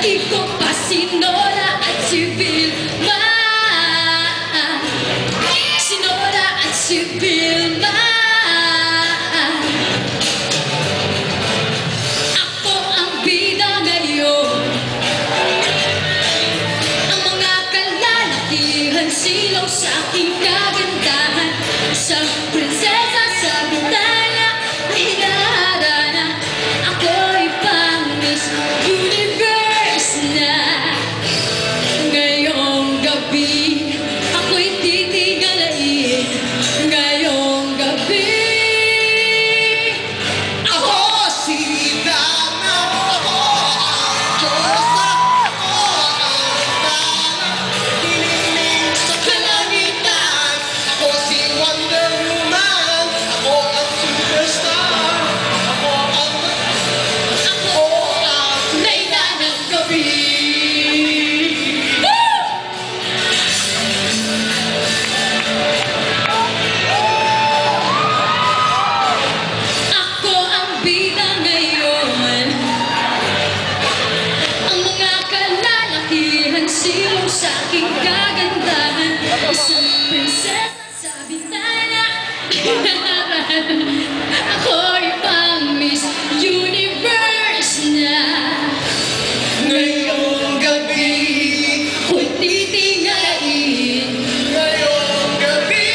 Iko pa si Nora at si Vilma. Si Nora at si Vilma. Ako ang bida ngayon. Ang mga kalalakihan silaw sa aking kagandahan. Sa prinsesa sa bintana na hinaharana. Ako'y pang Miss Universe na. Ngayong gabi ako'y titigalain. Ngayong gabi Ako si Dana, ako ang Diyosa, ako ang Dana, hinihiling sa kalangitan. Ako si Wonder Woman, ako ang superstar, ako ang Reyna ng gabi. Ako ang bida ngayon. Ang mga kalalakihan silaw sa aking kagandahan. Isang prinsesa sa bintana. Ako'y pang Miss Universe na. ngayong gabi, Ako'y titingalain. ngayong gabi.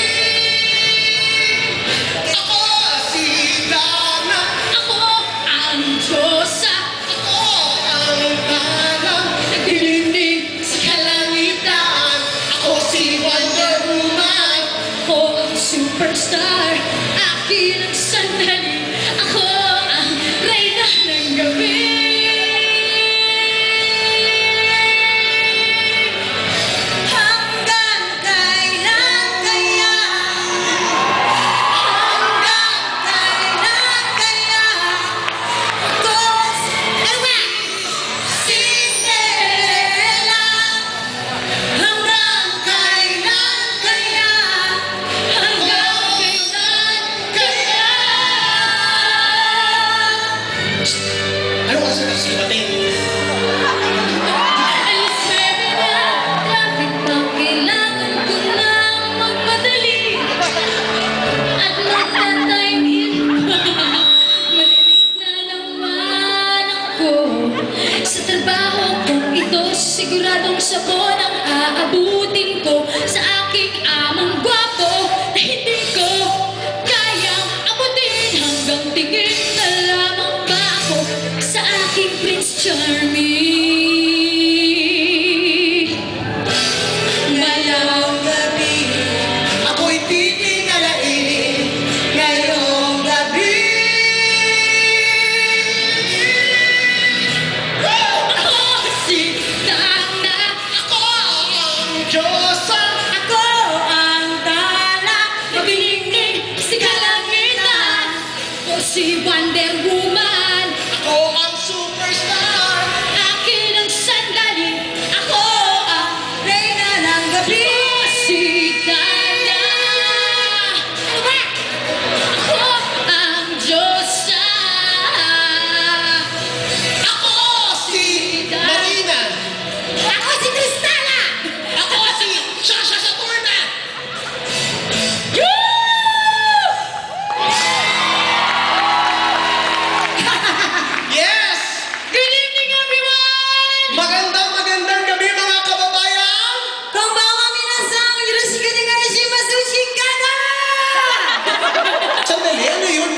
Ako si Dana, Ako ang Diyosa. ako ang Dana, Naglilinig sa kalangitan. ako si Wonder Woman. Ako ang superstar. Akin ang sandali. Ako ang Reyna ng gabi. Hanggang kailan kaya? Hanggang kailan kaya? Ako, ano ba? Cinderella. Hanggang kailan kaya? Hanggang kailan kaya? Ano kasi nasibating? Alas 7 na, traffic na, kailangan ko lang magmadali at magta-time in. Malilate na naman ako sa trabaho kong ito. Siguradong sabon ang aabutin ko sa aking amang gwapo na hindi ko kayang abutin. Hanggang tingin na lamang ba ako sa aking Prince Charming? Ngayong gabi, Ako'y titingalain ngayong gabi. ako si Dana. Ako ang Diyosa, Ako ang Dana. Naglilinig sa kalangitan. Ako si Wonder Woman. ako ang superstar. Akin ang sandali. Ako ang Reyna ng gabi. Ako si Dana. Ano ba? Ako ang Diyosa. Ako si Marina. Ako si Cristala. Ako si Sasha Saturna. Yes! Good evening, everyone! Magandang gabi mga kababayan! Konbanwa minasang, yoroshiku onegaishimasu, shikara! Sandali, ano yun?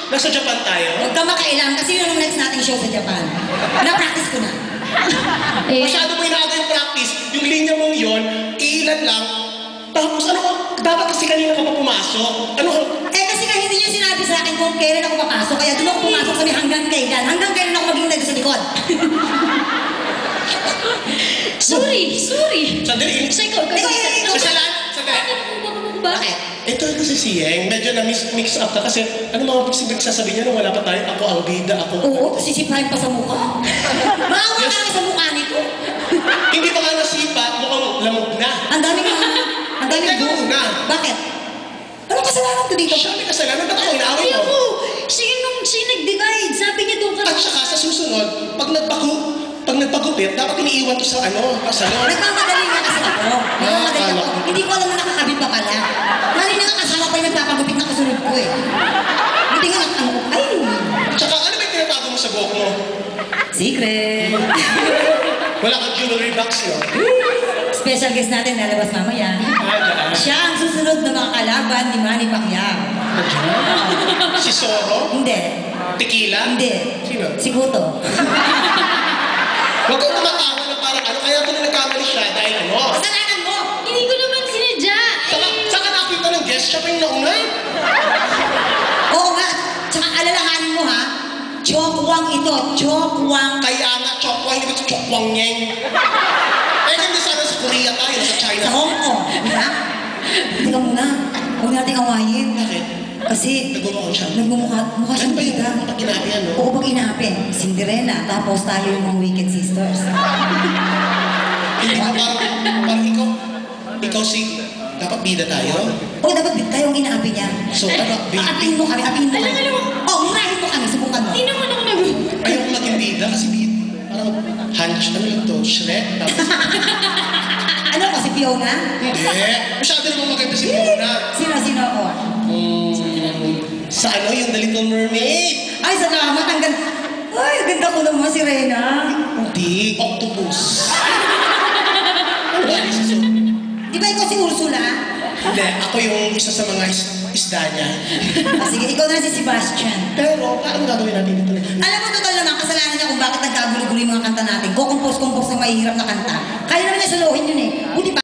Nasa Japan tayo? Huwag ka makailang kasi yun ang next nating show sa Japan. Na-practice ko na. Masyado mo inaga yung practice. Yung linya mong yun, ilan lang. Tapos ano ka, dapat kasi kanina ka pa pumasok. Ano ka? Kasi nga hindi niyo sinabi sa akin kung kailan ako papasok. Kaya doon ako pumasok sabi hanggang kailan. Hanggang kailan ako maging tayo sa likod. Sorry. Sandali. Sa ikaw. Kasalanan. Sandali. Bakit? Ito kasi si Yeng, medyo na-mix up ka kasi ano mga pinagsasabi niya nung wala pa tayo, ako ang bida, ako. Oo, sisipahin pa sa mukha. Maawa Yes. na sa mukha nito. Hindi pa nga nasipa, mukhang lamog na. Ang daming Teka buhok. muna. Bakit? Anong kasalanan ko dito? Siya may kasalanan, ba't ako inaaway Ayaw mo? mo. Sinong nag-divide? Sabi niya doon ka. At saka sa susunod, pag pag nagpagupit, dapat iniiwan to sa salon. Nagmamadali nga kasi ako. Nagmamadali ako. Hindi ko alam na nakakabit pa pala. Mali na nga kasama pa yung nagpapagupit na kasunod ko eh. Buti nga ay! Tsaka ano ba yung tinatago mo sa buhok mo? Secret! Wala kang jewelry box, no? Special guest natin lalabas mamaya. Siya ang susunod na mga kalaban ni Manny Pacquiao. Si Soro? Hindi. Tequila? Hindi. Sino? Si Guto. Huwag kang tumatawa na parang kaya ito na nagkamali siya dahil Kasalanan mo! Hindi ko naman sinadya. Saka nakita ng guest, siya pa yung nauna. Oo nga. Tsaka alalahanin mo ha. Chokwang ito. Chokwang. Kaya nga, chokwang, hindi ba ito chokwang nyeng? Eh, hindi sana sa Korea tayo, sa China. Sa Hong Kong. Diba? Teka muna. Huwag natin awayin. Bakit? Kasi Nagmumukha siya. mukha siyang Ano ba yung bida. pag ginabihan, no? Oo, pag inapin. Cinderella. Tapos tayo yung mga Wicked Sisters. Hindi ka parang ikaw si, dapat bida tayo. Oo, dapat tayo ang inaapi niya. So, bida. Apihin mo kami, apihin mo kami. Alam mo. Oo, murahin mo kami. Subukan mo. Hindi naman ako nag... Ayoko maging bida kasi bida. Parang hunch, ano lang to, Shrek. Tapos, Ano ko, si Fiona? hindi. Masyado namang maganda si Fiona. Sino ako? Sa yung The Little Mermaid. Ay, salamat. Ang ganda. Ay, ang ganda ko naman si Reyna. Hindi, octopus. Ano ba, Lisa? Di ba ikaw si Ursula? Hindi, ako yung isa sa mga isda niya. Sige, ikaw na si Sebastian. Pero, paano gagawin natin ito? Alam mo, total naman, kasalanan niya kung bakit nagkagulo-gulo yung mga kanta natin. Go-compose na mahihirap na kanta. Kaya naman niya suluhin yun eh. Buti pa.